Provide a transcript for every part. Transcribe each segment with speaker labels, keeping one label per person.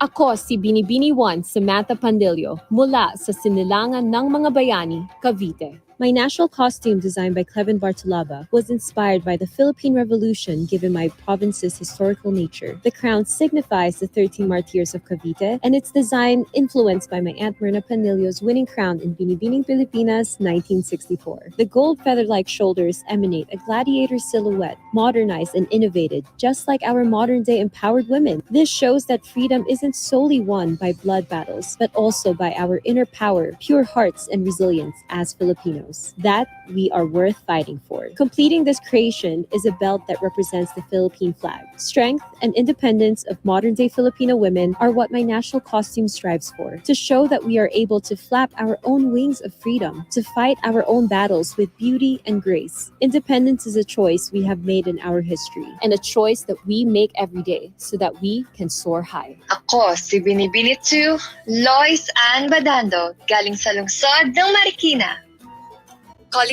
Speaker 1: Ako si Binibini 1 Samantha Pandillo mula sa Sinilangan ng Mga Bayani, Cavite. My national costume designed by Clevin Bartolaba was inspired by the Philippine Revolution given my province's historical nature. The crown signifies the 13 martyrs of Cavite and its design influenced by my Aunt Myrna Panilio's winning crown in Binibining Pilipinas 1964. The gold feather-like shoulders emanate a gladiator silhouette, modernized and innovated, just like our modern-day empowered women. This shows that freedom isn't solely won by blood battles, but also by our inner power, pure hearts, and resilience as Filipinos. That we are worth fighting for. Completing this creation is a belt that represents the Philippine flag. Strength and independence of modern-day Filipino women are what my national costume strives for, to show that we are able to flap our own wings of freedom, to fight our own battles with beauty and grace. Independence is a choice we have made in our history, and a choice that we make every day so that we can soar high.
Speaker 2: Ako si Binibini 2, Lois Ann Badando, galing sa lungsod ng Marikina.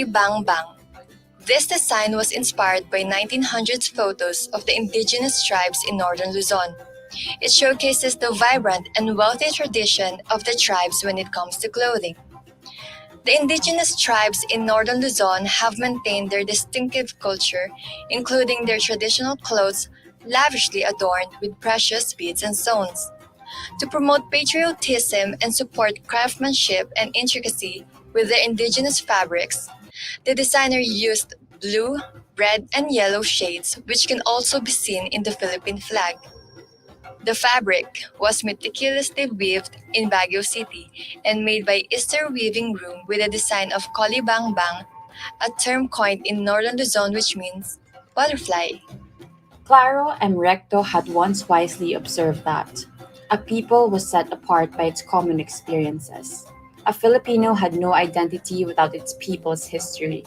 Speaker 3: Bang Bang. This design was inspired by 1900s photos of the indigenous tribes in northern Luzon. It showcases the vibrant and wealthy tradition of the tribes when it comes to clothing. The indigenous tribes in northern Luzon have maintained their distinctive culture, including their traditional clothes lavishly adorned with precious beads and stones. To promote patriotism and support craftsmanship and intricacy with the indigenous fabrics, the designer used blue, red, and yellow shades, which can also be seen in the Philippine flag. The fabric was meticulously weaved in Baguio City and made by Easter Weaving Room with a design of Bang Bang, a term coined in northern Luzon which means butterfly.
Speaker 4: Claro M. Recto had once wisely observed that a people was set apart by its common experiences. A Filipino had no identity without its people's history.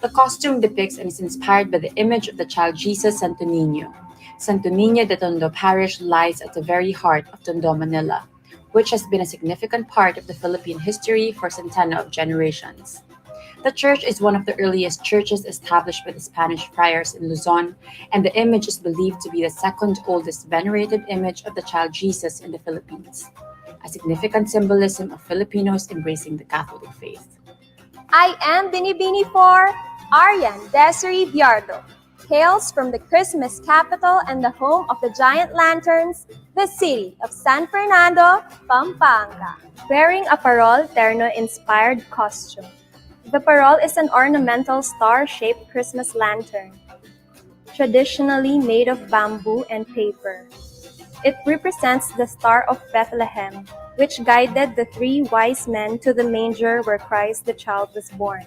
Speaker 4: The costume depicts and is inspired by the image of the child Jesus Santo Niño. Santo Niño de Tondo Parish lies at the very heart of Tondo, Manila, which has been a significant part of the Philippine history for centennial of generations. The church is one of the earliest churches established by the Spanish friars in Luzon, and the image is believed to be the second oldest venerated image of the child Jesus in the Philippines, a significant symbolism of Filipinos embracing the Catholic faith.
Speaker 5: I am Binibini 4, Arian Desiree Viardo, hails from the Christmas capital and the home of the giant lanterns, the city of San Fernando, Pampanga, wearing a parol terno-inspired costume. The parol is an ornamental star-shaped Christmas lantern, traditionally made of bamboo and paper. It represents the Star of Bethlehem, which guided the three wise men to the manger where Christ the child was born.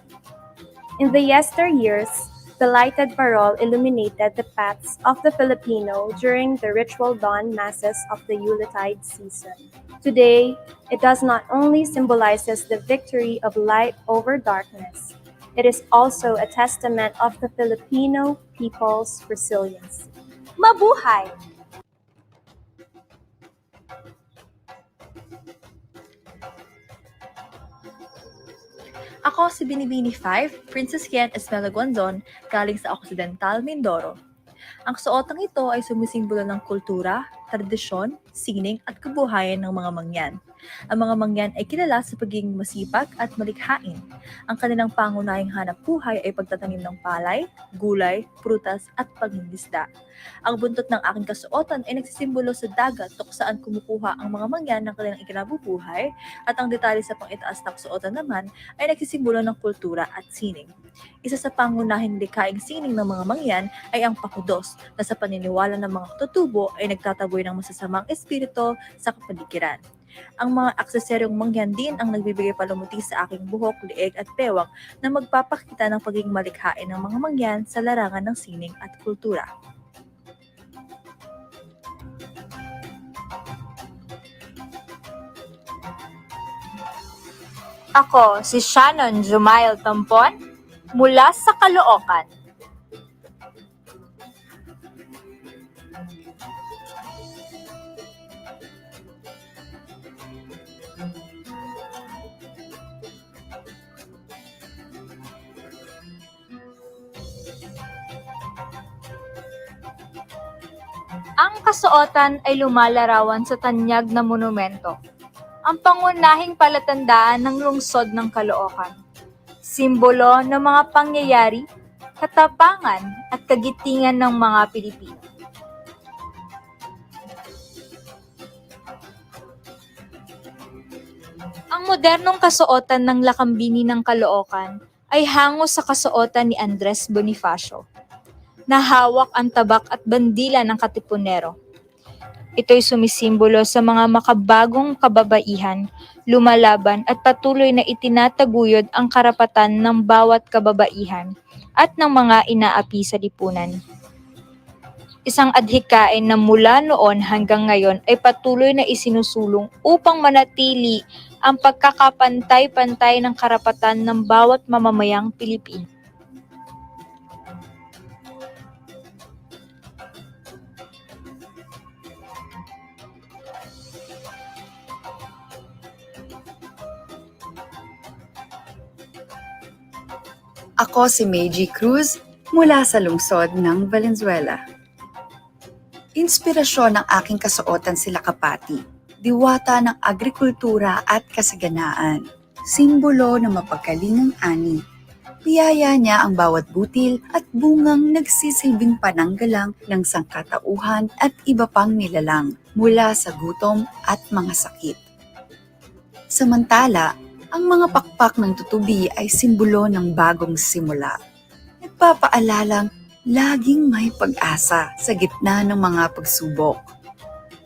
Speaker 5: In the yesteryears, the lighted parol illuminated the paths of the Filipino during the ritual dawn masses of the Yuletide season. Today, it does not only symbolizes the victory of light over darkness, it is also a testament of the Filipino people's resilience. Mabuhay!
Speaker 6: Ako si Binibini 5, Princess Yen Esmela Guanzon, galing sa Occidental, Mindoro. Ang suotang ito ay sumisimbolo ng kultura, tradisyon, sining at kabuhayan ng mga mangyan. Ang mga mangyan ay kilala sa pagiging masipag at malikhain. Ang kanilang pangunahing hanap buhay ay pagtatanim ng palay, gulay, prutas at pangingisda. Ang buntot ng aking kasuotan ay nagsisimbolo sa dagat kung saan kumukuha ang mga mangyan ng kanilang ikinabubuhay at ang detalye sa pang-itaas na kasuotan naman ay nagsisimbolo ng kultura at sining. Isa sa pangunahing likhaing sining ng mga mangyan ay ang pakudos na sa paniniwala ng mga tutubo ay nagtataboy ng masasamang espiritu sa kapaligiran. Ang mga aksesoryong mangyan din ang nagbibigay palumuti sa aking buhok, lieg at bewang na magpapakita ng pagiging malikhain ng mga mangyan sa larangan ng sining at kultura.
Speaker 7: Ako si Shannon Jumail Tampon mula sa Caloocan. Ang Ang kasuotan ay lumalarawan sa tanyag na monumento, ang pangunahing palatandaan ng lungsod ng Caloocan. Simbolo ng mga pangyayari, katapangan at kagitingan ng mga Pilipino. Ang modernong kasuotan ng Lakambini ng Caloocan ay hango sa kasuotan ni Andres Bonifacio, na hawak ang tabak at bandila ng katipunero. Ito'y sumisimbolo sa mga makabagong kababaihan, lumalaban at patuloy na itinataguyod ang karapatan ng bawat kababaihan at ng mga inaapi sa lipunan. Isang adhikain na mula noon hanggang ngayon ay patuloy na isinusulong upang manatili ang pagkakapantay-pantay ng karapatan ng bawat mamamayang Pilipino.
Speaker 8: Ako si Meiji Cruz mula sa lungsod ng Valenzuela. Inspirasyon ng aking kasuotan sila Kapati, diwata ng agrikultura at kasaganaan, simbolo ng mapagkalingang ani. Biyaya niya ang bawat butil at bungang nagsisilbing pananggalang ng sangkatauhan at iba pang nilalang mula sa gutom at mga sakit. Samantala, ang mga pakpak ng tutubi ay simbolo ng bagong simula. Nagpapaalalang laging may pag-asa sa gitna ng mga pagsubok.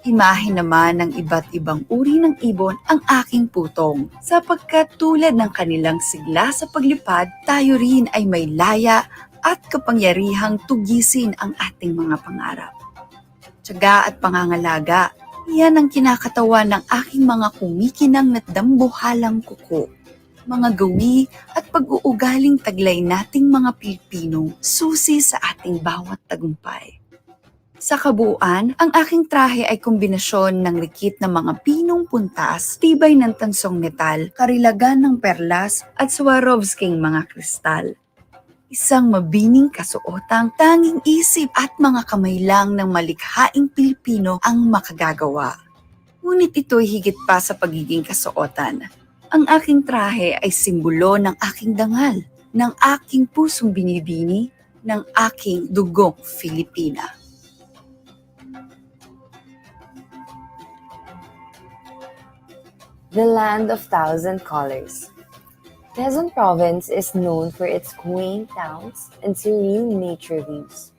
Speaker 8: Imahe naman ng iba't ibang uri ng ibon ang aking putong, sapagkat tulad ng kanilang sigla sa paglipad, tayo rin ay may laya at kapangyarihang tugisin ang ating mga pangarap. Tiyaga at pangangalaga, yan ang kinakatawan ng aking mga kumikinang at dambuhalang kuko. Mga gawi at pag-uugaling taglay nating mga Pilipino, susi sa ating bawat tagumpay. Sa kabuuan, ang aking trahe ay kombinasyon ng rikit na mga pinong puntas, tibay ng tansong metal, karilagan ng perlas at Swarovsking mga kristal. Isang mabining kasuotang tanging isip at mga kamay lang ng malikhaing Pilipino ang makagagawa. Ngunit ito'y higit pa sa pagiging kasuotan. Ang aking trahe ay simbolo ng aking dangal, ng aking pusong binibini, ng aking dugong Filipina.
Speaker 9: The land of thousand colors. Quezon Province is known for its quaint towns and serene nature views.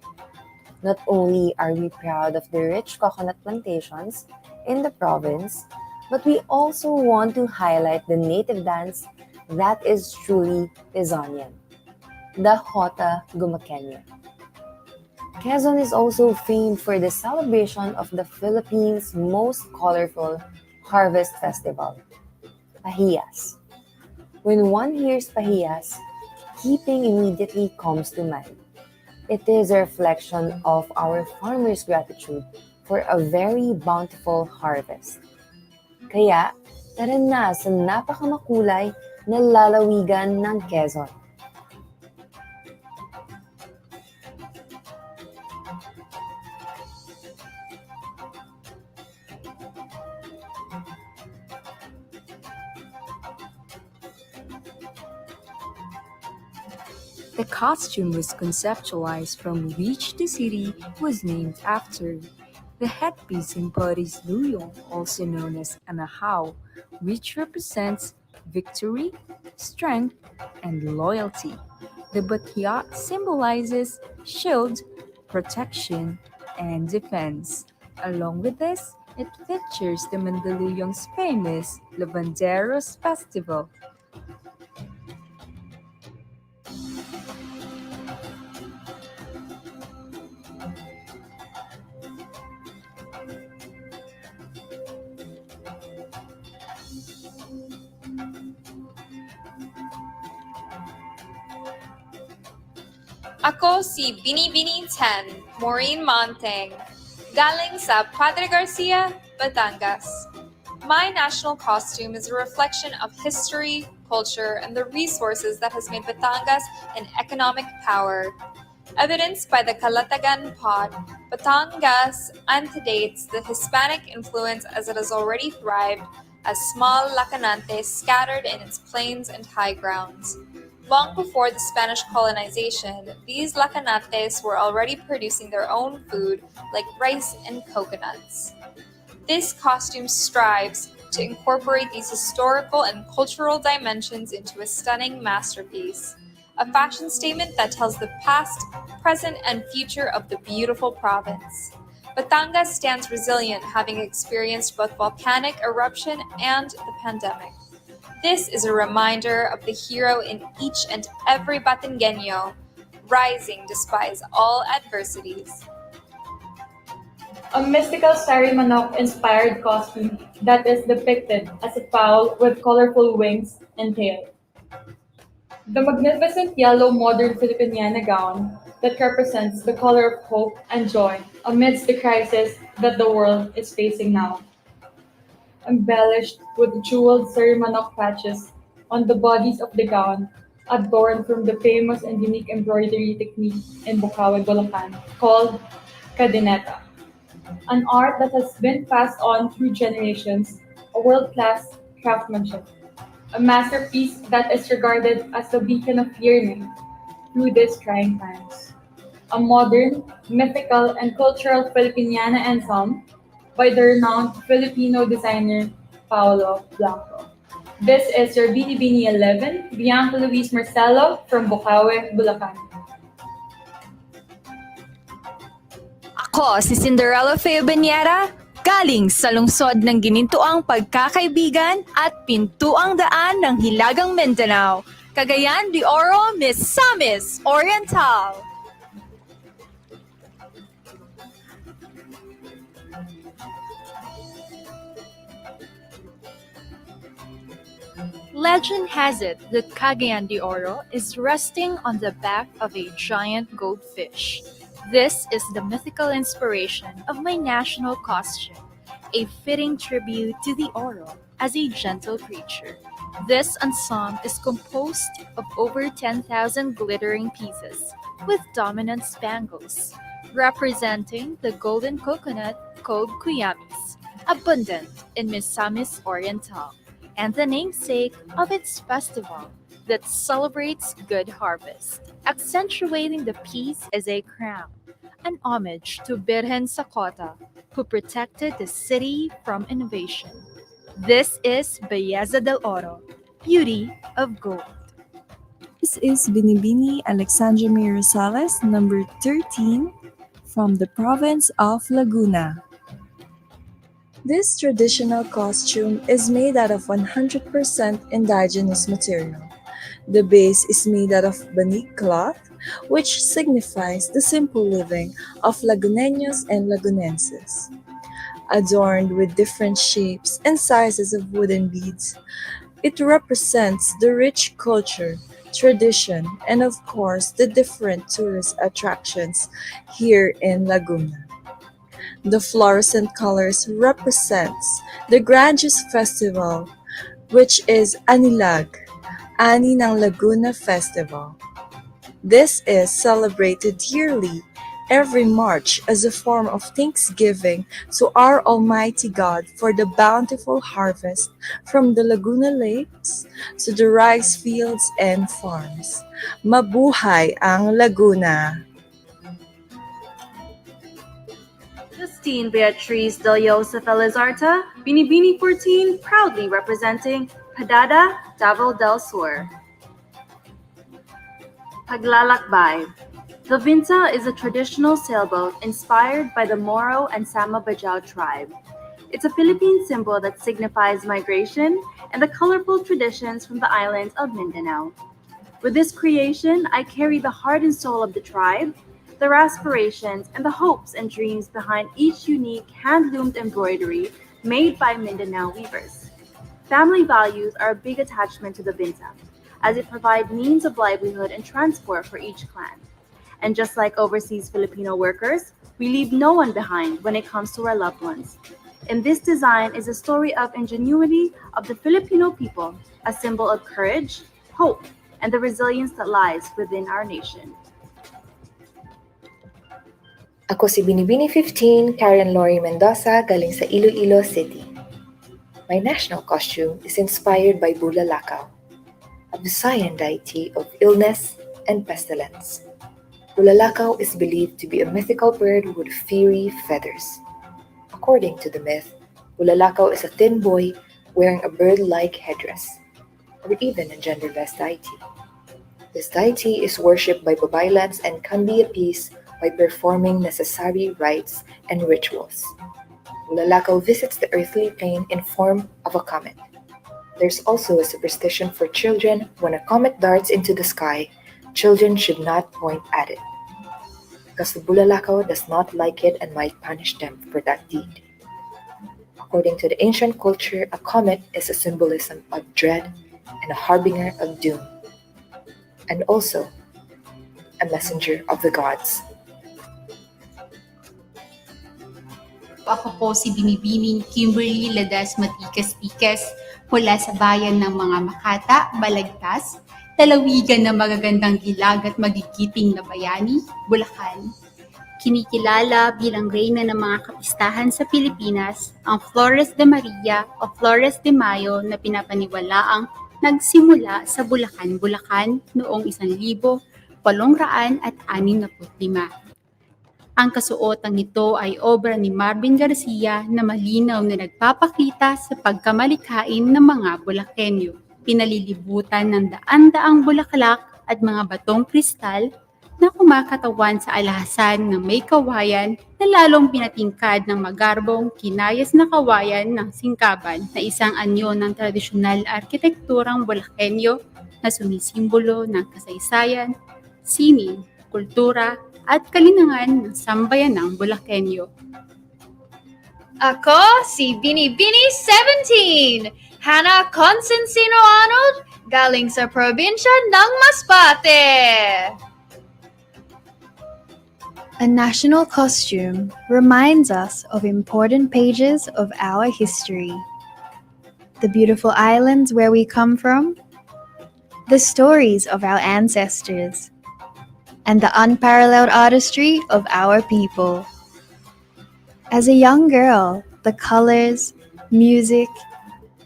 Speaker 9: Not only are we proud of the rich coconut plantations in the province, but we also want to highlight the native dance that is truly Quezonian, the Jota Gumaqueño. Quezon is also famed for the celebration of the Philippines' most colorful harvest festival, PHILS. When one hears PHILS, keeping immediately comes to mind. It is a reflection of our farmers' gratitude for a very bountiful harvest. Kaya, tara na sa napakamakulay na lalawigan ng Quezon.
Speaker 10: The costume was conceptualized from which the city was named after. The headpiece embodies Luyong, also known as Anahaw, which represents victory, strength, and loyalty. The batya symbolizes shield, protection, and defense. Along with this, it features the Mandaluyong's famous Lavanderos Festival.
Speaker 11: Ako si Binibini 10, Maureen Monteng, galing sa Padre Garcia, Batangas. My national costume is a reflection of history, culture, and the resources that has made Batangas an economic power. Evidenced by the Calatagan pot, Batangas antedates the Hispanic influence as it has already thrived as small lacanantes scattered in its plains and high grounds. Long before the Spanish colonization, these lacanantes were already producing their own food like rice and coconuts. This costume strives to incorporate these historical and cultural dimensions into a stunning masterpiece, a fashion statement that tells the past, present, and future of the beautiful province. Batangas stands resilient, having experienced both volcanic eruption and the pandemic. This is a reminder of the hero in each and every Batangueño, rising despite all adversities.
Speaker 12: A mystical starry manok-inspired costume that is depicted as a fowl with colorful wings and tail. The magnificent yellow modern Filipiniana gown that represents the color of hope and joy amidst the crisis that the world is facing now. Embellished with jeweled sari manok patches on the bodies of the gown, adorned from the famous and unique embroidery technique in Bukawi, Bulacan, called cadeneta, an art that has been passed on through generations, a world-class craftsmanship, a masterpiece that is regarded as a beacon of yearning through these trying times. A modern, mythical, and cultural Filipiniana ensemble by the renowned Filipino designer Paolo Blanco. This is your Bini Bini 11, Bianca Luis Marcelo from Bukawi, Bulacan.
Speaker 13: Ako si Cinderella Feo Beniera, galing sa lungsod ng ginintuang pagkakaibigan at pintuang daan ng Hilagang Mindanao, Cagayan de Oro, Misamis Oriental.
Speaker 7: Legend has it that Cagayan de Oro is resting on the back of a giant goldfish. This is the mythical inspiration of my national costume, a fitting tribute to the Oro as a gentle creature. This ensemble is composed of over 10,000 glittering pieces with dominant spangles, representing the golden coconut called kuyamis, abundant in Misamis Oriental, and the namesake of its festival that celebrates good harvest, accentuating the piece as a crown, an homage to Birhen Sakota, who protected the city from invasion. This is Belleza del Oro, beauty of gold.
Speaker 14: This is Binibini Alexandra May Rosales, number 13, from the province of Laguna. This traditional costume is made out of 100% indigenous material. The base is made out of banig cloth, which signifies the simple living of Laguneños and Lagunenses. Adorned with different shapes and sizes of wooden beads, it represents the rich culture, tradition, and of course the different tourist attractions here in Laguna. The fluorescent colors represents the Grandiose Festival, which is Anilag, Ani ng Laguna Festival. This is celebrated yearly every March as a form of thanksgiving to our Almighty God for the bountiful harvest from the Laguna lakes to the rice fields and farms. Mabuhay ang Laguna!
Speaker 15: Justine Beatriz Del Joseph Elizarta, Binibini 14, proudly representing Padada, Davao del Sur. Paglalakbay. The Vinta is a traditional sailboat inspired by the Moro and Sama Bajau tribe. It's a Philippine symbol that signifies migration and the colorful traditions from the island of Mindanao. With this creation, I carry the heart and soul of the tribe, their aspirations, and the hopes and dreams behind each unique hand-loomed embroidery made by Mindanao weavers. Family values are a big attachment to the Vinta, as it provides means of livelihood and transport for each clan. And just like overseas Filipino workers, we leave no one behind when it comes to our loved ones. And this design is a story of ingenuity of the Filipino people, a symbol of courage, hope, and the resilience that lies within our nation.
Speaker 16: Ako si Binibini 15, Karen Lori Mendoza, galing sa Iloilo City. My national costume is inspired by Bulalakaw, a Visayan deity of illness and pestilence. Bulalakaw is believed to be a mythical bird with fiery feathers. According to the myth, Bulalakaw is a thin boy wearing a bird-like headdress, or even a genderless deity. This deity is worshipped by Babaylans and can be appeased by performing necessary rites and rituals. Bulalakaw visits the earthly plane in form of a comet. There's also a superstition for children: when a comet darts into the sky, children should not point at it, because the Bulalakaw does not like it and might punish them for that deed. According to the ancient culture, a comet is a symbolism of dread and a harbinger of doom, and also a messenger of the gods.
Speaker 17: Ako po si Binibining Kimberly Ladas Matikas-Tikas mula sa bayan ng mga Makata, Balagtas, lalawigan ng magagandang hilag at magigiting na bayani, Bulacan. Kinikilala bilang reyna ng mga kapistahan sa Pilipinas, ang Flores de Maria o Flores de Mayo na pinapaniwalaang nagsimula sa Bulacan, Bulacan noong 1865. Ang kasuotang nito ay obra ni Marvin Garcia na malinaw na nagpapakita sa pagkamalikhain ng mga Bulakenyo. Pinalilibutan ng daan-daang bulaklak at mga batong kristal na kumakatawan sa alhasan ng may kawayan na lalong pinatingkad ng magarbong kinayas na kawayan ng singkaban na isang anyo ng tradisyonal arkitekturang Bulakenyo na sumisimbolo ng kasaysayan, sining, kultura, at kalinangan ng sambayanang Bulakenyo.
Speaker 18: Ako si Binibini 17, Hannah Constantino Arnold, galing sa probinsya ng Masbate.
Speaker 19: A national costume reminds us of important pages of our history. The beautiful islands where we come from, the stories of our ancestors, and the unparalleled artistry of our people. As a young girl, the colors, music,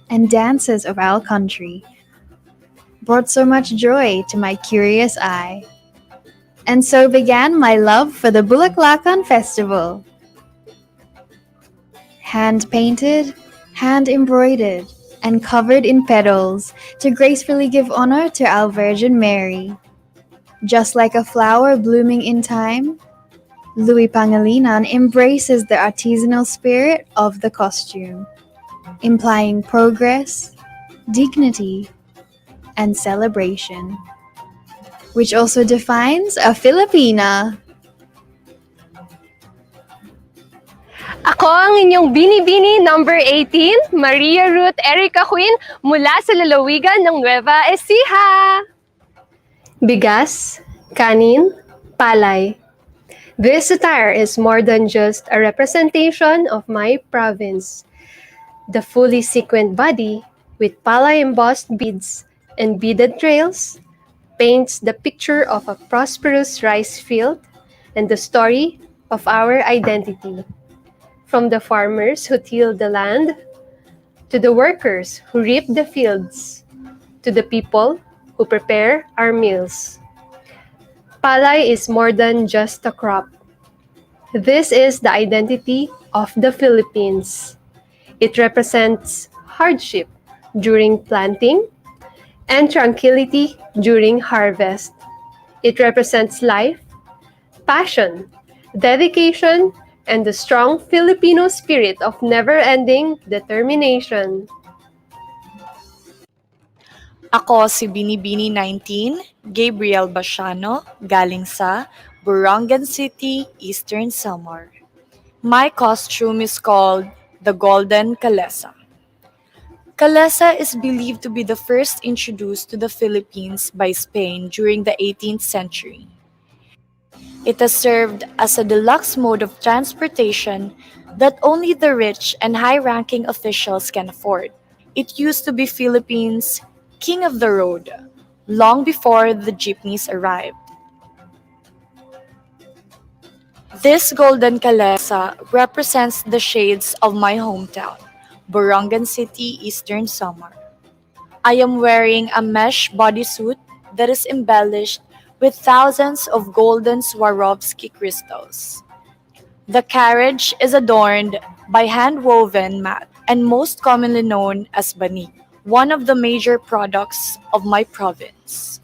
Speaker 19: and dances of our country brought so much joy to my curious eye. And so began my love for the Bulaklakan Festival. Hand-painted, hand-embroidered, and covered in petals to gracefully give honor to our Virgin Mary. Just like a flower blooming in time, Louis Pangilinan embraces the artisanal spirit of the costume, implying progress, dignity, and celebration, which also defines a Filipina.
Speaker 20: Ako ang inyong Binibini number 18, Maria Ruth Erica Queen, mula sa lalawigan ng Nueva Ecija.
Speaker 21: Bigas, kanin, palay. This attire is more than just a representation of my province. The fully sequined body, with palay embossed beads and beaded trails, paints the picture of a prosperous rice field and the story of our identity. From the farmers who till the land, to the workers who reap the fields, to the people who prepare our meals. Palay is more than just a crop. This is the identity of the Philippines. It represents hardship during planting and tranquility during harvest. It represents life, passion, dedication, and the strong Filipino spirit of never-ending determination.
Speaker 22: Ako si Binibini 19, Gabriel Basiano, galing sa Burangan City, Eastern Samar. My costume is called the Golden Kalesa. Kalesa is believed to be the first introduced to the Philippines by Spain during the 18th century. It has served as a deluxe mode of transportation that only the rich and high-ranking officials can afford. It used to be Philippines' king of the road, long before the jeepneys arrived. This golden kalesa represents the shades of my hometown, Borongan City, Eastern Samar. I am wearing a mesh bodysuit that is embellished with thousands of golden Swarovski crystals. The carriage is adorned by hand-woven mat and most commonly known as banik, one of the major products of my province.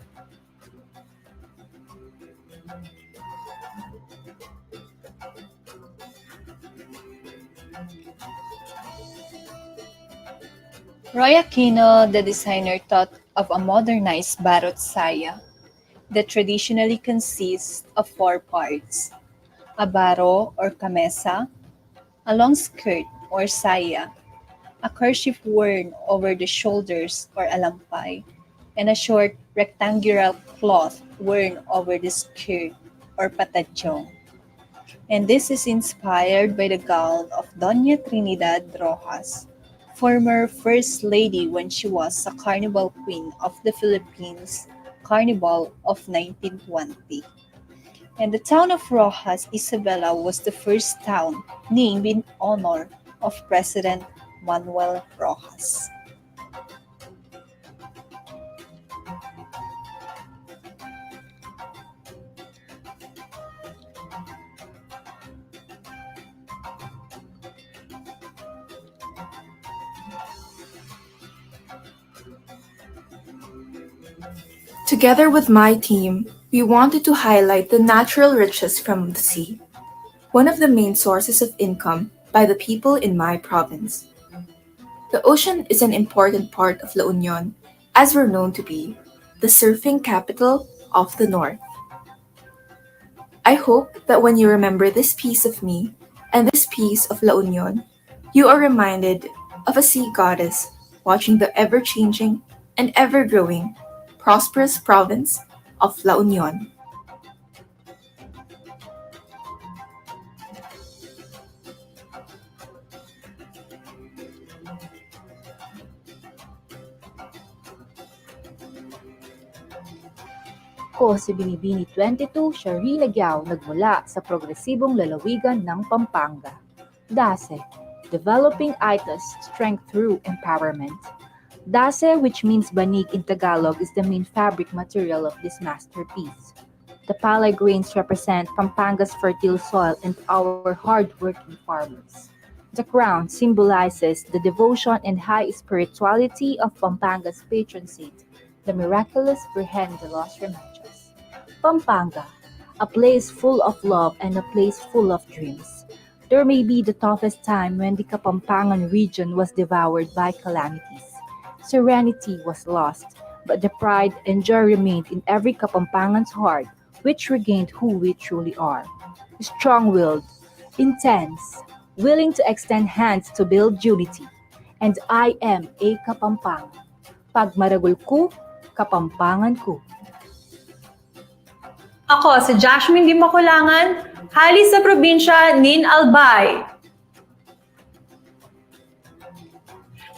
Speaker 1: Roy Aquino, the designer, thought of a modernized barot saya that traditionally consists of four parts: a baro or kamesa, a long skirt or saya, a kerchief worn over the shoulders or alampay, and a short rectangular cloth worn over the skirt or patadyong. And this is inspired by the gown of Doña Trinidad Rojas, former First Lady when she was a Carnival Queen of the Philippines Carnival of 1920. And the town of Rojas, Isabela was the first town named in honor of President Manuel Rojas.
Speaker 2: Together with my team, we wanted to highlight the natural riches from the sea, one of the main sources of income by the people in my province. The ocean is an important part of La Union, as we're known to be the surfing capital of the North. I hope that when you remember this piece of me and this piece of La Union, you are reminded of a sea goddess watching the ever changing and ever growing prosperous province of La Union.
Speaker 23: Ako si Binibini 22, Shari Nagyao, nagmula sa progresibong lalawigan ng Pampanga. DASE, Developing ITA's Strength Through Empowerment. DASE, which means banig in Tagalog, is the main fabric material of this masterpiece. The palay grains represent Pampanga's fertile soil and our hard-working farmers. The crown symbolizes the devotion and high spirituality of Pampanga's patron saint, the miraculous Virgen de los Remedios. Pampanga, a place full of love and a place full of dreams. There may be the toughest time when the Kapampangan region was devoured by calamities. Serenity was lost, but the pride and joy remained in every Kapampangan's heart, which regained who we truly are. Strong-willed, intense, willing to extend hands to build unity. And I am a Kapampangan. Pag maragul ko, Kapampangan ko.
Speaker 12: Ako si Jasmine Di Makulangan, hali sa probinsya Nin Albay.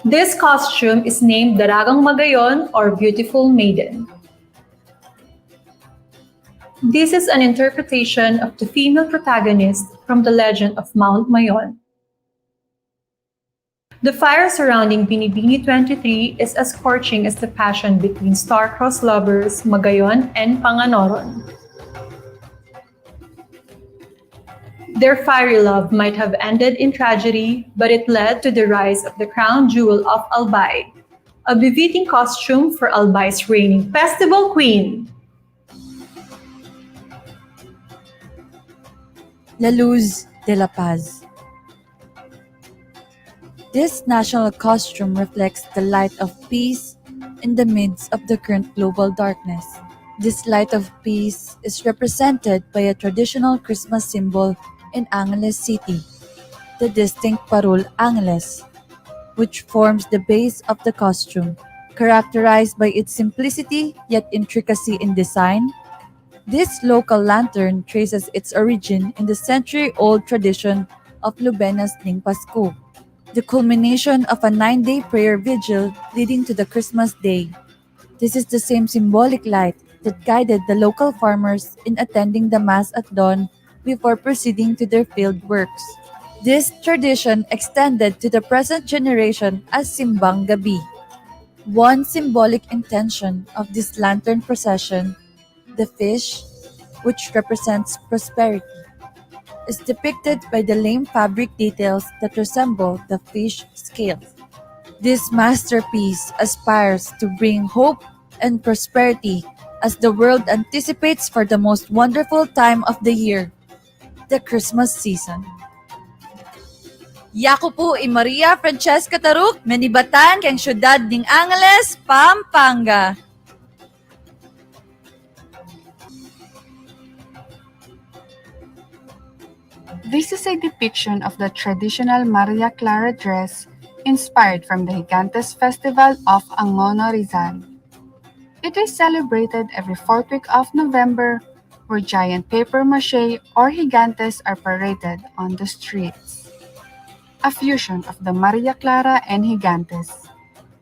Speaker 12: This costume is named Daragang Magayon or Beautiful Maiden. This is an interpretation of the female protagonist from the legend of Mount Mayon. The fire surrounding Binibini 23 is as scorching as the passion between star-crossed lovers Magayon and Panganoron. Their fiery love might have ended in tragedy, but it led to the rise of the crown jewel of Albay, a befitting costume for Albay's reigning festival queen.
Speaker 24: La Luz de la Paz. This national costume reflects the light of peace in the midst of the current global darkness. This light of peace is represented by a traditional Christmas symbol in Angeles City, the distinct Parul Angeles, which forms the base of the costume, characterized by its simplicity yet intricacy in design. This local lantern traces its origin in the century-old tradition of Lubena's Ning Pasko, the culmination of a 9-day prayer vigil leading to the Christmas day. This is the same symbolic light that guided the local farmers in attending the Mass at dawn before proceeding to their field works. This tradition extended to the present generation as Simbang Gabi. One symbolic intention of this lantern procession, the fish, which represents prosperity, is depicted by the lame fabric details that resemble the fish scales. This masterpiece aspires to bring hope and prosperity as the world anticipates for the most wonderful time of the year, the Christmas season. Yako po i Maria Francesca Taruk, menibatan kang syudad ning Angeles, Pampanga.
Speaker 3: This is a depiction of the traditional Maria Clara dress inspired from the Gigantes Festival of Angono Rizal. It is celebrated every fourth week of November, where giant papier-mâché or gigantes are paraded on the streets. A fusion of the Maria Clara and gigantes,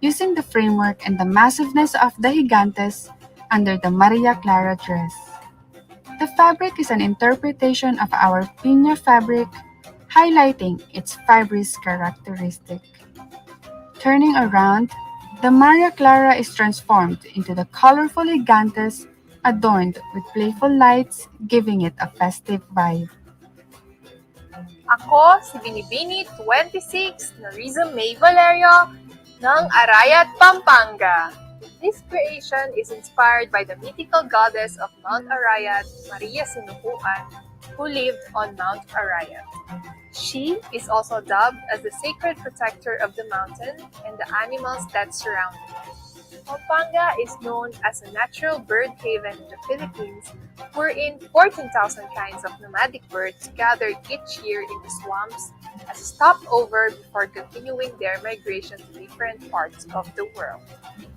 Speaker 3: using the framework and the massiveness of the gigantes under the Maria Clara dress. The fabric is an interpretation of our piña fabric, highlighting its fibrous characteristic. Turning around, the Maria Clara is transformed into the colorful gigantes adorned with playful lights, giving it a festive vibe.
Speaker 4: Ako si Binibini 26 na Riza May Valerio ng Arayat, Pampanga. This creation is inspired by the mythical goddess of Mount Arayat, Maria Sinukuan, who lived on Mount Arayat. She is also dubbed as the sacred protector of the mountain and the animals that surround it. Pampanga is known as a natural bird haven in the Philippines, wherein 14,000 kinds of nomadic birds gather each year in the swamps as a stopover before continuing their migration to different parts of the world.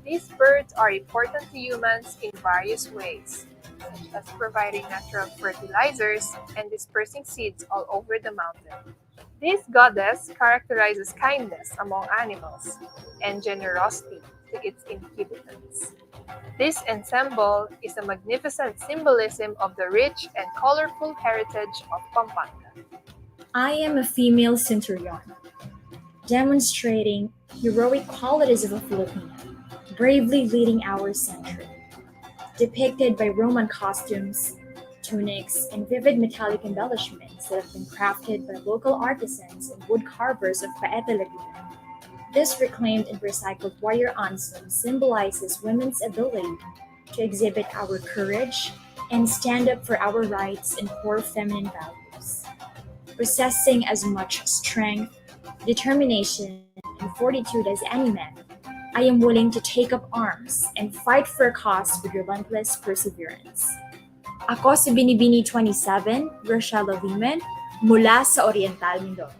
Speaker 4: These birds are important to humans in various ways, such as providing natural fertilizers and dispersing seeds all over the mountain. This goddess characterizes kindness among animals and generosity to its inhabitants. This ensemble is a magnificent symbolism of the rich and colorful heritage of Pampanga.
Speaker 5: I am a female centurion, demonstrating heroic qualities of a Filipino, bravely leading our century. Depicted by Roman costumes, tunics, and vivid metallic embellishments that have been crafted by local artisans and wood carvers of Paete, Laguna. This reclaimed and recycled warrior ensemble symbolizes women's ability to exhibit our courage and stand up for our rights and core feminine values. Possessing as much strength, determination, and fortitude as any man, I am willing to take up arms and fight for a cause with relentless perseverance. Ako si Binibini 27, Rochelle Liman, mula sa Oriental Mindoro.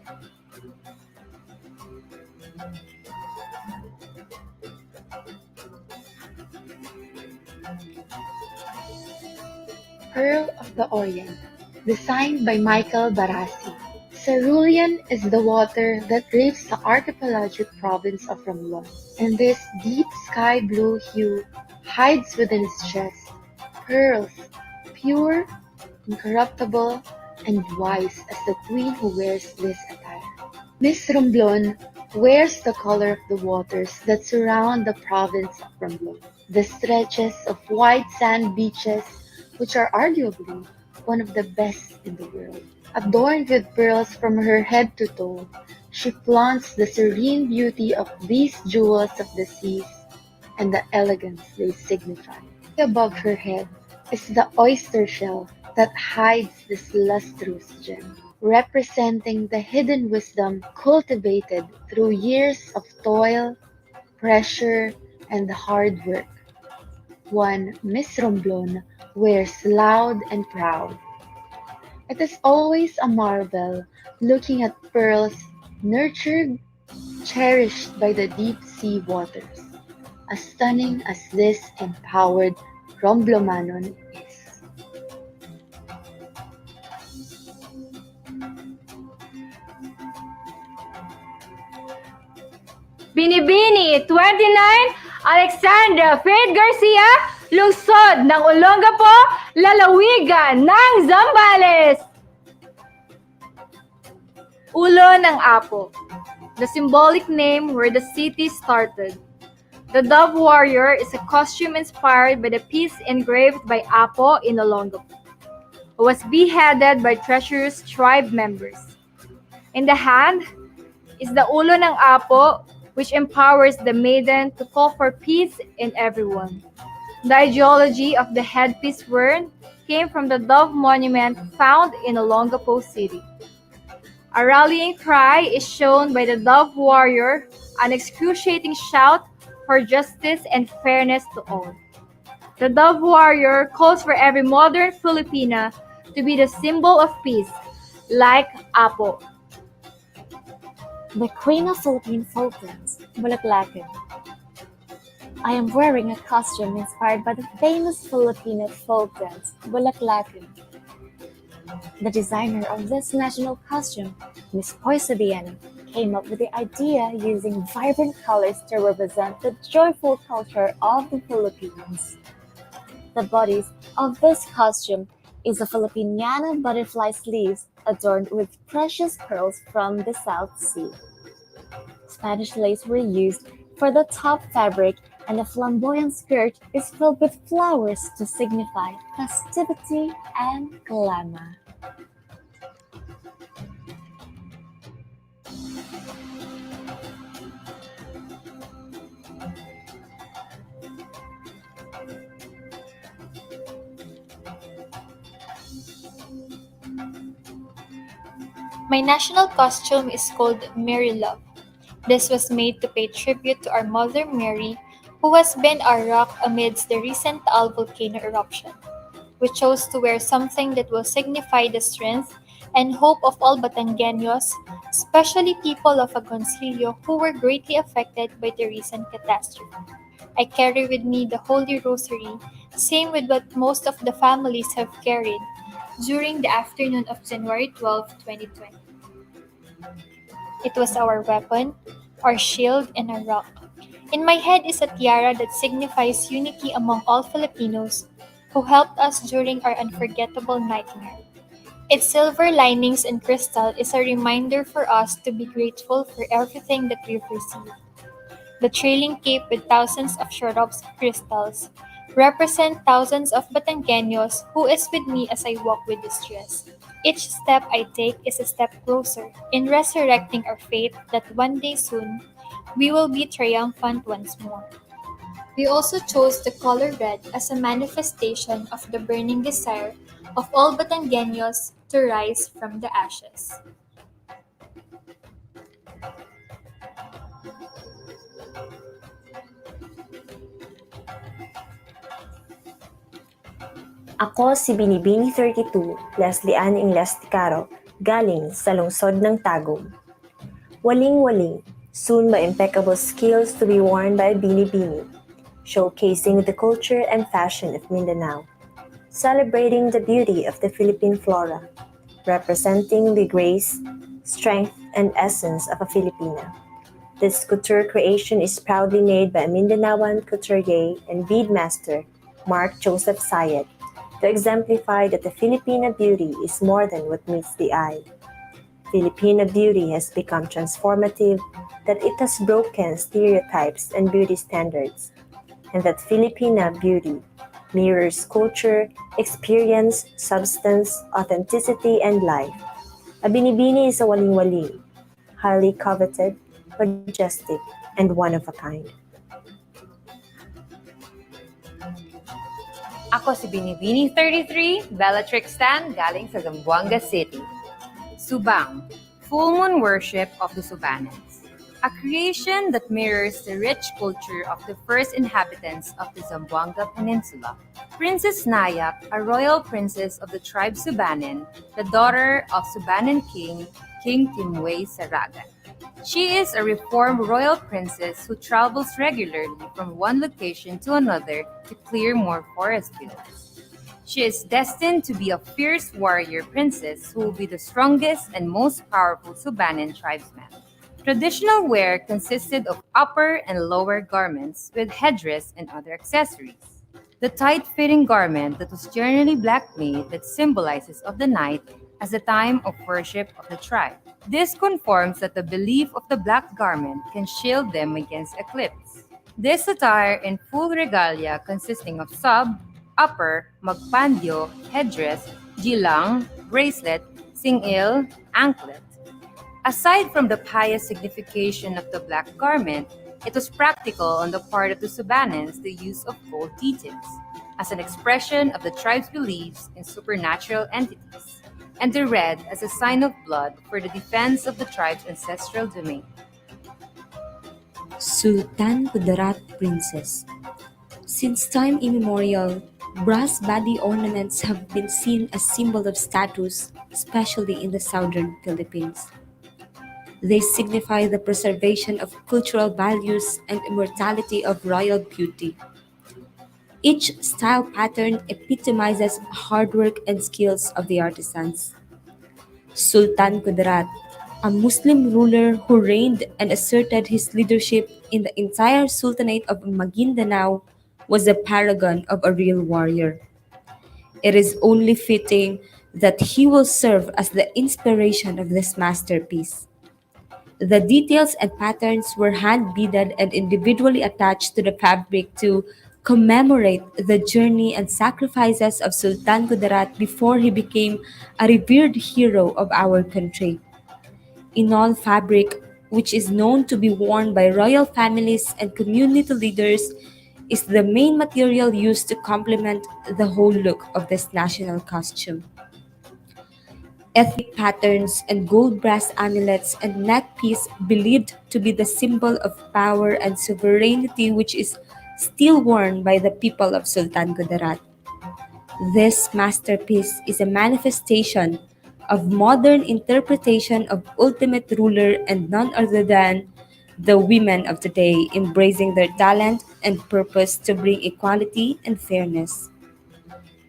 Speaker 6: Pearl of the Orient, designed by Michael Barassi. Cerulean is the water that drapes the archipelagic province of Romblon, and this deep sky blue hue hides within its chest pearls, pure, incorruptible, and wise as the queen who wears this attire. Miss Romblon wears the color of the waters that surround the province of Romblon, the stretches of white sand beaches which are arguably one of the best in the world. Adorned with pearls from her head to toe, she flaunts the serene beauty of these jewels of the seas and the elegance they signify. Above her head is the oyster shell that hides this lustrous gem, representing the hidden wisdom cultivated through years of toil, pressure, and hard work. One Miss Romblon wears loud and proud. It is always a marvel looking at pearls nurtured, cherished by the deep sea waters, as stunning as this empowered Romblomanon is.
Speaker 25: Binibini 29, Alexandra Faith Garcia, lungsod ng Olongapo, lalawigan ng Zambales. Ulo ng Apo, the symbolic name where the city started. The Dove Warrior is a costume inspired by the piece engraved by Apo in Olongapo, who was beheaded by treacherous tribe members. In the hand is the Ulo ng Apo, which empowers the maiden to call for peace in everyone. The ideology of the headpiece worn came from the Dove Monument found in Olongapo City. A rallying cry is shown by the Dove Warrior, an excruciating shout for justice and fairness to all. The Dove Warrior calls for every modern Filipina to be the symbol of peace, like Apo.
Speaker 8: The Queen of Philippine Folk Dance, Bulaklakan. I am wearing a costume inspired by the famous Filipino folk dance, Bulaklakan. The designer of this national costume, Miss Poisabiana, came up with the idea using vibrant colors to represent the joyful culture of the Philippines. The bodice of this costume is a Filipiniana butterfly sleeves adorned with precious pearls from the South Sea. Spanish lace were used for the top fabric, and the flamboyant skirt is filled with flowers to signify festivity and glamour.
Speaker 9: My national costume is called Mary Love. This was made to pay tribute to our Mother Mary, who has been our rock amidst the recent Taal volcano eruption. We chose to wear something that will signify the strength and hope of all Batangueños, especially people of Agoncillo who were greatly affected by the recent catastrophe. I carry with me the Holy Rosary, same with what most of the families have carried during the afternoon of January 12, 2020. It was our weapon, our shield, and our rock. In my head is a tiara that signifies unity among all Filipinos who helped us during our unforgettable nightmare. Its silver linings and crystal is a reminder for us to be grateful for everything that we've received. The trailing cape with thousands of Swarovski crystals represent thousands of Batangueños who is with me as I walk with distress. Each step I take is a step closer in resurrecting our faith that one day soon we will be triumphant once more. We also chose the color red as a manifestation of the burning desire of all Batangueños to rise from the ashes.
Speaker 10: Ako si Binibini 32, Leslie Ann Ingles Ticaro, galing sa lungsod ng Tagum. Waling-waling, soon my impeccable skills to be worn by Binibini, showcasing the culture and fashion of Mindanao, celebrating the beauty of the Philippine flora, representing the grace, strength, and essence of a Filipina. This couture creation is proudly made by a Mindanaoan couturier and bead master, Mark Joseph Sayed, to exemplify that the Filipina beauty is more than what meets the eye. Filipina beauty has become transformative, that it has broken stereotypes and beauty standards, and that Filipina beauty mirrors culture, experience, substance, authenticity, and life. A binibini is a waling-waling, highly coveted, majestic, and one of a kind.
Speaker 11: Ako si Binibini 33, Bellatrix Stan, galing sa Zamboanga City. Subang, full moon worship of the Subanans. A creation that mirrors the rich culture of the first inhabitants of the Zamboanga Peninsula. Princess Nayak, a royal princess of the tribe Subanan, the daughter of Subanan King, King Timway Saragan. She is a reformed royal princess who travels regularly from one location to another to clear more forest fields. She is destined to be a fierce warrior princess who will be the strongest and most powerful Subanan tribesman. Traditional wear consisted of upper and lower garments with headdress and other accessories. The tight-fitting garment that was generally black made that symbolizes of the night as the time of worship of the tribe. This confirms that the belief of the black garment can shield them against eclipse. This attire in full regalia consisting of sub, upper, magpandyo, headdress, gilang, bracelet, singil, anklet. Aside from the pious signification of the black garment, it was practical on the part of the Subanans the use of gold details, as an expression of the tribe's beliefs in supernatural entities, and the red as a sign of blood for the defense of the tribe's ancestral domain.
Speaker 7: Sultan Kudarat Princess. Since time immemorial, brass body ornaments have been seen as symbol of status, especially in the southern Philippines. They signify the preservation of cultural values and immortality of royal beauty. Each style pattern epitomizes hard work and skills of the artisans. Sultan Kudarat, a Muslim ruler who reigned and asserted his leadership in the entire Sultanate of Maguindanao, was a paragon of a real warrior. It is only fitting that he will serve as the inspiration of this masterpiece. The details and patterns were hand beaded and individually attached to the fabric to commemorate the journey and sacrifices of Sultan Kudarat before he became a revered hero of our country. Inal fabric, which is known to be worn by royal families and community leaders, is the main material used to complement the whole look of this national costume. Ethnic patterns and gold brass amulets and neckpiece believed to be the symbol of power and sovereignty which is still worn by the people of Sultan Kudarat. This masterpiece is a manifestation of modern interpretation of ultimate ruler and none other than the women of today embracing their talent and purpose to bring equality and fairness.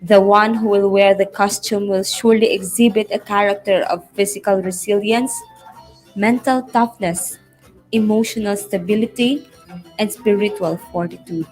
Speaker 7: The one who will wear the costume will surely exhibit a character of physical resilience, mental toughness, emotional stability, and spiritual fortitude.